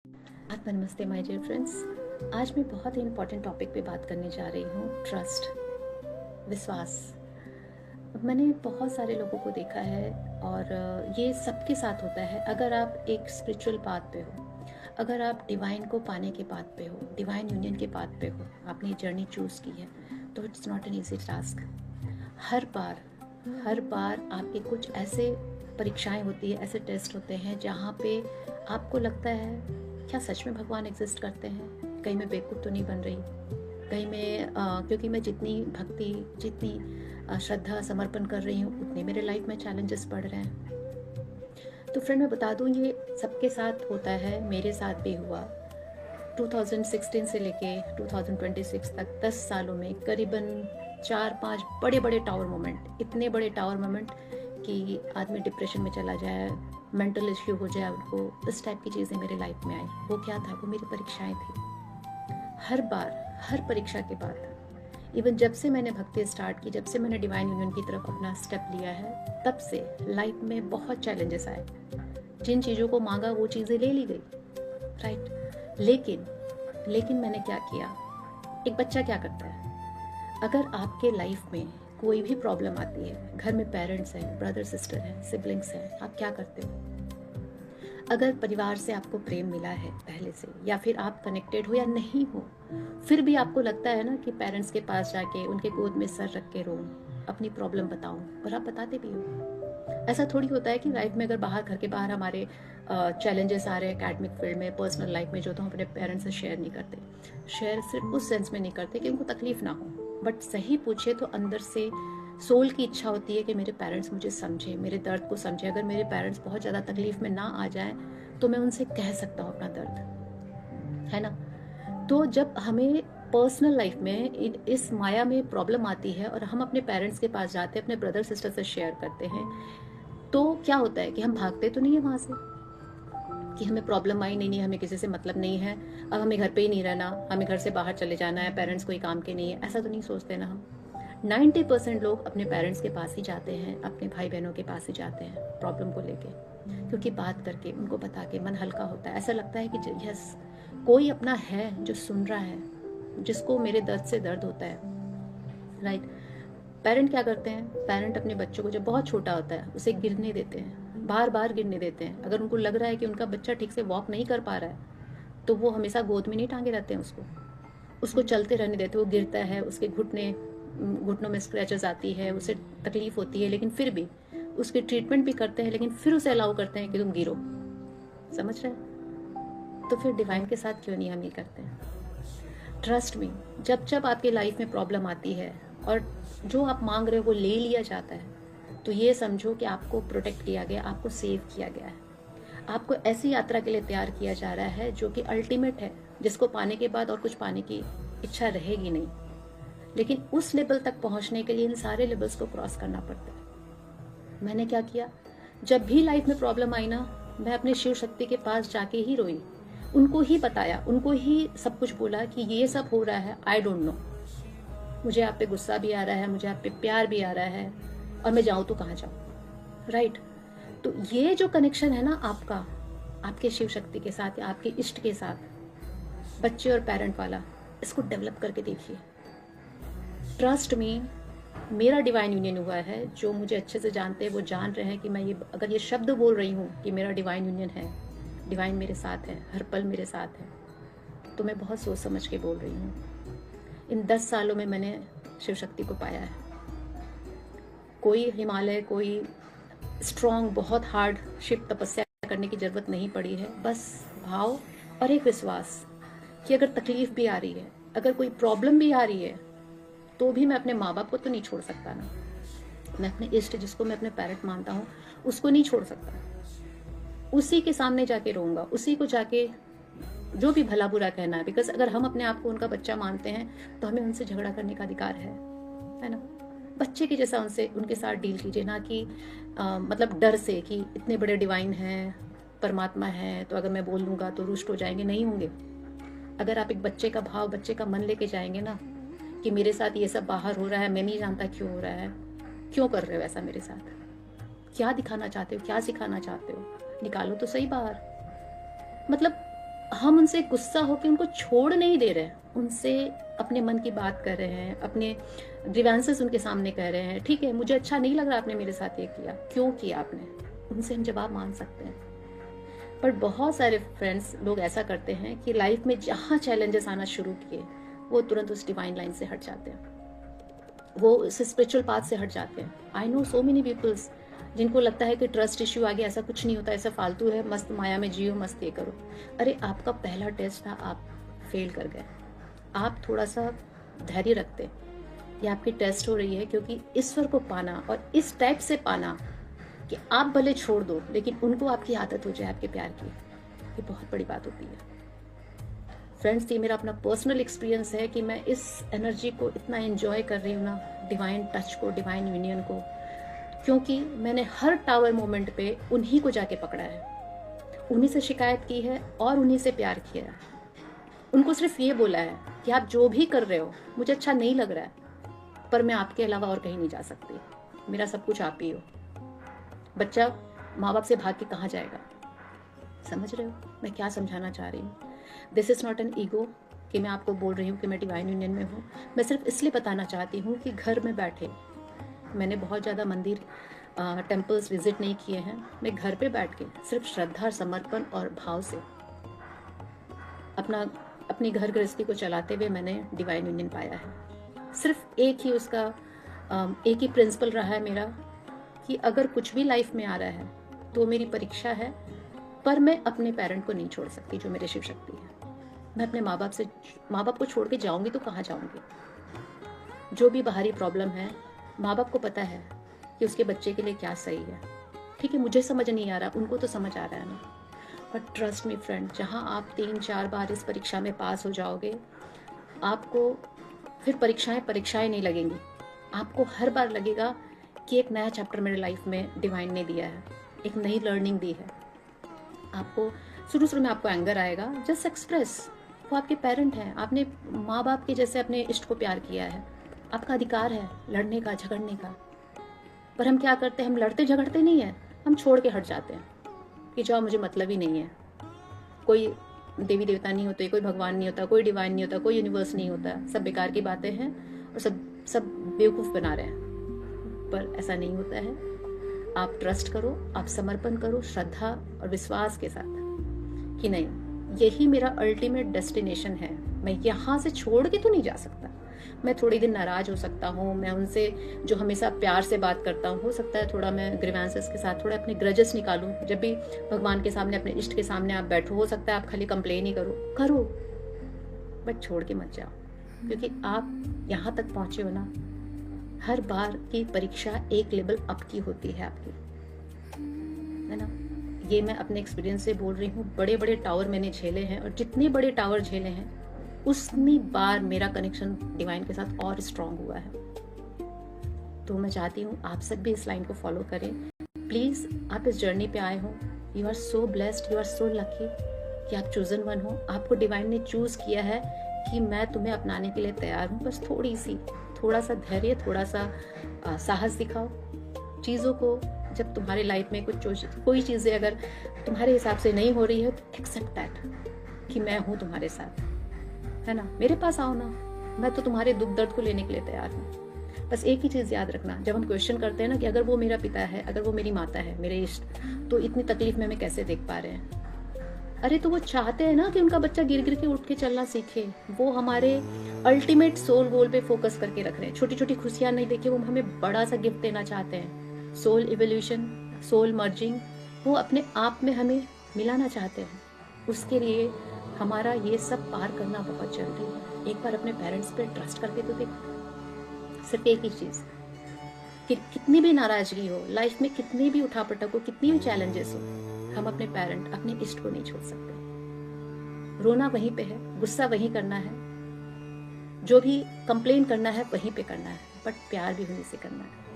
नमस्ते my dear friends. आज मैं बहुत ही इम्पोर्टेंट टॉपिक पे बात करने जा रही हूँ, ट्रस्ट, विश्वास। मैंने बहुत सारे लोगों को देखा है और ये सबके साथ होता है। अगर आप एक स्पिरिचुअल पाथ पे हो, अगर आप डिवाइन को पाने के पाथ पे हो, डिवाइन यूनियन के पाथ पे हो, आपने जर्नी चूज़ की है, तो it's not an easy task. हर बार आपके कुछ ऐसे परीक्षाएं होती है, ऐसे टेस्ट होते हैं जहाँ पे आपको लगता है क्या सच में भगवान एग्जिस्ट करते हैं, कहीं मैं बेवकूफ़ तो नहीं बन रही, कहीं मैं क्योंकि मैं जितनी भक्ति, जितनी श्रद्धा समर्पण कर रही हूँ, उतने मेरे लाइफ में चैलेंजेस बढ़ रहे हैं। तो फ्रेंड मैं बता दूँ, ये सबके साथ होता है, मेरे साथ भी हुआ। 2016 से लेके 2026 तक 10 सालों में करीबन 4-5 बड़े बड़े टावर मोमेंट, इतने बड़े टावर मोमेंट कि आदमी डिप्रेशन में चला जाए, मेंटल इश्यू हो जाए उनको, इस टाइप की चीज़ें मेरे लाइफ में आई। वो क्या था? वो मेरी परीक्षाएं थी। हर बार, हर परीक्षा के बाद, इवन जब से मैंने भक्ति स्टार्ट की, जब से मैंने डिवाइन यूनियन की तरफ अपना स्टेप लिया है, तब से लाइफ में बहुत चैलेंजेस आए। जिन चीज़ों को मांगा वो चीज़ें ले ली गई, राइट। लेकिन मैंने क्या किया? एक बच्चा क्या करता है? अगर आपके लाइफ में कोई भी प्रॉब्लम आती है, घर में पेरेंट्स हैं, ब्रदर सिस्टर हैं, सिबलिंग्स हैं, आप क्या करते हो? अगर परिवार से आपको प्रेम मिला है पहले से, या फिर आप कनेक्टेड हो या नहीं हो, फिर भी आपको लगता है ना कि पेरेंट्स के पास जाके उनके गोद में सर रख के रो, अपनी प्रॉब्लम बताऊं, और आप बताते भी हो। ऐसा थोड़ी होता है कि लाइफ में अगर बाहर, घर के बाहर हमारे चैलेंजेस आ रहे हैं एकेडमिक फील्ड में, पर्सनल लाइफ में, जो तो हम अपने पेरेंट्स से शेयर नहीं करते। शेयर सिर्फ उस सेंस में नहीं करते कि उनको तकलीफ ना हो, बट सही पूछे तो अंदर से सोल की इच्छा होती है कि मेरे पेरेंट्स मुझे समझे, मेरे दर्द को समझे। अगर मेरे पेरेंट्स बहुत ज़्यादा तकलीफ में ना आ जाएं तो मैं उनसे कह सकता हूँ अपना दर्द, है ना। तो जब हमें पर्सनल लाइफ में इस माया में प्रॉब्लम आती है और हम अपने पेरेंट्स के पास जाते हैं, अपने ब्रदर सिस्टर से शेयर करते हैं, तो क्या होता है कि हम भागते तो नहीं है वहाँ से कि हमें प्रॉब्लम आई, नहीं हमें किसी से मतलब नहीं है, अब हमें घर पे ही नहीं रहना, हमें घर से बाहर चले जाना है, पेरेंट्स कोई काम के नहीं है, ऐसा तो नहीं सोचते ना हम। 90% लोग अपने पेरेंट्स के पास ही जाते हैं, अपने भाई बहनों के पास ही जाते हैं प्रॉब्लम को लेके, क्योंकि बात करके, उनको बता के मन हल्का होता है। ऐसा लगता है कि यस, कोई अपना है जो सुन रहा है, जिसको मेरे दर्द से दर्द होता है, राइट। पेरेंट क्या करते हैं? पेरेंट अपने बच्चों को जब बहुत छोटा होता है उसे गिरने देते हैं, बार बार गिरने देते हैं। अगर उनको लग रहा है कि उनका बच्चा ठीक से वॉक नहीं कर पा रहा है, तो वो हमेशा गोद में नहीं टांगे रहते हैं उसको चलते रहने देते। वो गिरता है, उसके घुटनों में स्क्रैचेस आती है, उसे तकलीफ होती है, लेकिन फिर भी उसकी ट्रीटमेंट भी करते हैं, लेकिन फिर उसे अलाउ करते हैं कि तुम गिरो। समझ रहे हैं? तो फिर डिवाइन के साथ क्यों नहीं हम ये करते हैं? ट्रस्ट मी, जब जब आपकी लाइफ में प्रॉब्लम आती है और जो आप मांग रहे हो वो ले लिया जाता है, तो ये समझो कि आपको प्रोटेक्ट किया गया, आपको सेव किया गया है, आपको ऐसी यात्रा के लिए तैयार किया जा रहा है जो कि अल्टीमेट है, जिसको पाने के बाद और कुछ पाने की इच्छा रहेगी नहीं। लेकिन उस लेवल तक पहुंचने के लिए इन सारे लेवल्स को क्रॉस करना पड़ता है। मैंने क्या किया? जब भी लाइफ में प्रॉब्लम आई ना, मैं अपने शिव शक्ति के पास जाके ही रोई, उनको ही बताया, उनको ही सब कुछ बोला कि ये सब हो रहा है, आई डोंट नो, मुझे आप पे गुस्सा भी आ रहा है, मुझे आप पे प्यार भी आ रहा है, और मैं जाऊं तो कहाँ जाऊं, राइट। तो ये जो कनेक्शन है ना आपका, आपके शिव शक्ति के साथ या आपके इष्ट के साथ, बच्चे और पेरेंट वाला, इसको डेवलप करके देखिए। ट्रस्ट मी, मेरा डिवाइन यूनियन हुआ है, जो मुझे अच्छे से जानते हैं वो जान रहे हैं कि मैं ये, अगर ये शब्द बोल रही हूँ कि मेरा डिवाइन यूनियन है, डिवाइन मेरे साथ है, हर पल मेरे साथ है, तो मैं बहुत सोच समझ के बोल रही हूँ। इन 10 सालों में मैंने शिव शक्ति को पाया है। कोई हिमालय, कोई स्ट्रॉन्ग, बहुत हार्ड शिप तपस्या करने की ज़रूरत नहीं पड़ी है। बस भाव और एक विश्वास कि अगर तकलीफ भी आ रही है, अगर कोई प्रॉब्लम भी आ रही है, तो भी मैं अपने माँ बाप को तो नहीं छोड़ सकता ना, मैं अपने इष्ट, जिसको मैं अपने पेरेंट मानता हूँ, उसको नहीं छोड़ सकता। उसी के सामने जाके रहूँगा, उसी को जाके जो भी भला बुरा कहना है, बिकॉज अगर हम अपने आप को उनका बच्चा मानते हैं तो हमें उनसे झगड़ा करने का अधिकार है ना। बच्चे के जैसा उनसे, उनके साथ डील कीजिए, ना कि मतलब डर से कि इतने बड़े डिवाइन हैं, परमात्मा है, तो अगर मैं बोल दूंगा तो रुष्ट हो जाएंगे। नहीं होंगे। अगर आप एक बच्चे का भाव, बच्चे का मन लेके जाएंगे ना कि मेरे साथ ये सब बाहर हो रहा है, मैं नहीं जानता क्यों हो रहा है, क्यों कर रहे हो ऐसा मेरे साथ, क्या दिखाना चाहते हो, क्या सिखाना चाहते हो, निकालो तो सही बाहर। मतलब हम उनसे गुस्सा होकर उनको छोड़ नहीं दे रहे हैं, उनसे अपने मन की बात कर रहे हैं, अपने ग्रीवेंसेस उनके सामने कह रहे हैं, ठीक है मुझे अच्छा नहीं लग रहा आपने मेरे साथ ये किया, क्यों किया आपने, उनसे हम जवाब मांग सकते हैं। पर बहुत सारे फ्रेंड्स लोग ऐसा करते हैं कि लाइफ में जहाँ चैलेंजेस आना शुरू किए वो तुरंत उस डिवाइन लाइन से हट जाते हैं, वो उस स्पिरिचुअल पाथ से हट जाते हैं। I know so many peoples जिनको लगता है कि ट्रस्ट इश्यू आ गया, ऐसा कुछ नहीं होता, ऐसा फालतू है, मस्त माया में जियो, मस्त ये करो। अरे आपका पहला टेस्ट था, आप फेल कर गए, आप थोड़ा सा धैर्य रखते, ये आपकी टेस्ट हो रही है, क्योंकि ईश्वर को पाना और इस टाइप से पाना कि आप भले छोड़ दो लेकिन उनको आपकी आदत हो जाए आपके प्यार की, ये बहुत बड़ी बात होती है। फ्रेंड्स, ये मेरा अपना पर्सनल एक्सपीरियंस है कि मैं इस एनर्जी को इतना एंजॉय कर रही हूँ ना, डिवाइन टच को, डिवाइन यूनियन को, क्योंकि मैंने हर टावर मोमेंट पे उन्हीं को जाके पकड़ा है, उन्हीं से शिकायत की है और उन्हीं से प्यार किया है। उनको सिर्फ ये बोला है कि आप जो भी कर रहे हो मुझे अच्छा नहीं लग रहा है, पर मैं आपके अलावा और कहीं नहीं जा सकती, मेरा सब कुछ आप ही हो। बच्चा माँ बाप से भाग के कहाँ जाएगा? समझ रहे हो मैं क्या समझाना चाह रही हूँ? This is not an ego कि मैं आपको बोल रही हूँ कि मैं डिवाइन यूनियन में हूँ। मैं सिर्फ इसलिए बताना चाहती हूँ कि घर में बैठे, मैंने बहुत ज़्यादा मंदिर टेम्पल्स विजिट नहीं किए हैं, मैं घर पे बैठ के सिर्फ श्रद्धा, समर्पण और भाव से अपनी घर गृहस्थी को चलाते हुए मैंने डिवाइन यूनियन पाया है। सिर्फ एक ही उसका एक ही प्रिंसिपल रहा है मेरा कि अगर कुछ भी लाइफ में आ रहा है तो मेरी परीक्षा है, पर मैं अपने पेरेंट को नहीं छोड़ सकती जो मेरे शिव शक्ति है। मैं अपने माँ बाप को छोड़ के जाऊंगी तो कहाँ जाऊंगी? जो भी बाहरी प्रॉब्लम है माँ बाप को पता है कि उसके बच्चे के लिए क्या सही है, ठीक है मुझे समझ नहीं आ रहा, उनको तो समझ आ रहा है ना। बट ट्रस्ट मी फ्रेंड, जहाँ आप 3-4 बार इस परीक्षा में पास हो जाओगे, आपको फिर परीक्षाएं नहीं लगेंगी, आपको हर बार लगेगा कि एक नया चैप्टर मेरे लाइफ में डिवाइन ने दिया है, एक नई लर्निंग दी है। आपको शुरू में आपको एंगर आएगा, जस्ट एक्सप्रेस, वो आपके पेरेंट हैं, आपने माँ बाप के जैसे अपने इष्ट को प्यार किया है, आपका अधिकार है लड़ने का, झगड़ने का। पर हम क्या करते हैं, हम लड़ते झगड़ते नहीं है, हम छोड़ के हट जाते हैं कि जाओ मुझे मतलब ही नहीं है, कोई देवी देवता नहीं होते, कोई भगवान नहीं होता, कोई डिवाइन नहीं होता, कोई यूनिवर्स नहीं होता, सब बेकार की बातें हैं और सब बेवकूफ़ बना रहे हैं। पर ऐसा नहीं होता है। आप ट्रस्ट करो, आप समर्पण करो श्रद्धा और विश्वास के साथ कि नहीं, यही मेरा अल्टीमेट डेस्टिनेशन है, मैं यहाँ से छोड़ के तो नहीं जा सकता। मैं थोड़ी दिन नाराज हो सकता हूँ, मैं उनसे जो हमेशा प्यार से बात करता हूँ, हो सकता है थोड़ा मैं ग्रीवेंसेस के साथ थोड़ा अपने ग्रजेस निकालूं। जब भी भगवान के सामने, अपने इष्ट के सामने आप बैठो, हो सकता है आप खाली कंप्लेन ही करो, बट छोड़ के मत जाओ, क्योंकि आप यहाँ तक पहुँचे हो ना, हर बार की परीक्षा एक लेवल अप की होती है आपकी, है ना। ये मैं अपने एक्सपीरियंस से बोल रही हूँ। बड़े बड़े टावर मैंने झेले हैं और जितने बड़े टावर झेले हैं उतनी बार मेरा कनेक्शन डिवाइन के साथ और स्ट्रांग हुआ है। तो मैं चाहती हूँ आप सब भी इस लाइन को फॉलो करें। प्लीज़, आप इस जर्नी पे आए हो, you are so blessed, you are so lucky कि आप चूजन वन हो। आपको डिवाइन ने चूज किया है कि मैं तुम्हें अपनाने के लिए तैयार हूँ। बस थोड़ा सा धैर्य, थोड़ा सा साहस दिखाओ। चीज़ों को जब तुम्हारे लाइफ में कोई चीज़ें अगर तुम्हारे हिसाब से नहीं हो रही है तो एक्सेप्ट दैट कि मैं हूँ तुम्हारे साथ, है ना। मेरे पास आओ ना, मैं तो तुम्हारे दुख दर्द को लेने के लिए तैयार हूँ। बस एक ही चीज़ याद रखना, जब हम क्वेश्चन करते हैं ना कि अगर वो मेरा पिता है, अगर वो मेरी माता है, मेरे इष्ट, तो इतनी तकलीफ में हमें कैसे देख पा रहे हैं? अरे तो वो चाहते हैं ना कि उनका बच्चा गिर गिर के उठ के चलना सीखे। वो हमारे अल्टीमेट सोल गोल पे फोकस करके रख रहे हैं। छोटी छोटी खुशियां नहीं देखे, वो हमें बड़ा सा गिफ्ट देना चाहते हैं। सोल इवोल्यूशन, सोल मर्जिंग, वो अपने आप में हमें मिलाना चाहते हैं। उसके लिए हमारा ये सब पार करना बहुत जरूरी है। एक बार अपने पेरेंट्स पे ट्रस्ट करके तो देखो। सिर्फ एक ही चीज़ कि कितनी भी नाराजगी हो लाइफ में, कितनी भी उठापटक हो, कितनी भी चैलेंजेस हो, हम अपने पेरेंट, अपने इष्ट को नहीं छोड़ सकते। रोना वहीं पे है, गुस्सा वहीं करना है, जो भी कंप्लेन करना है वहीं पे करना है, बट प्यार भी वहीं से करना है।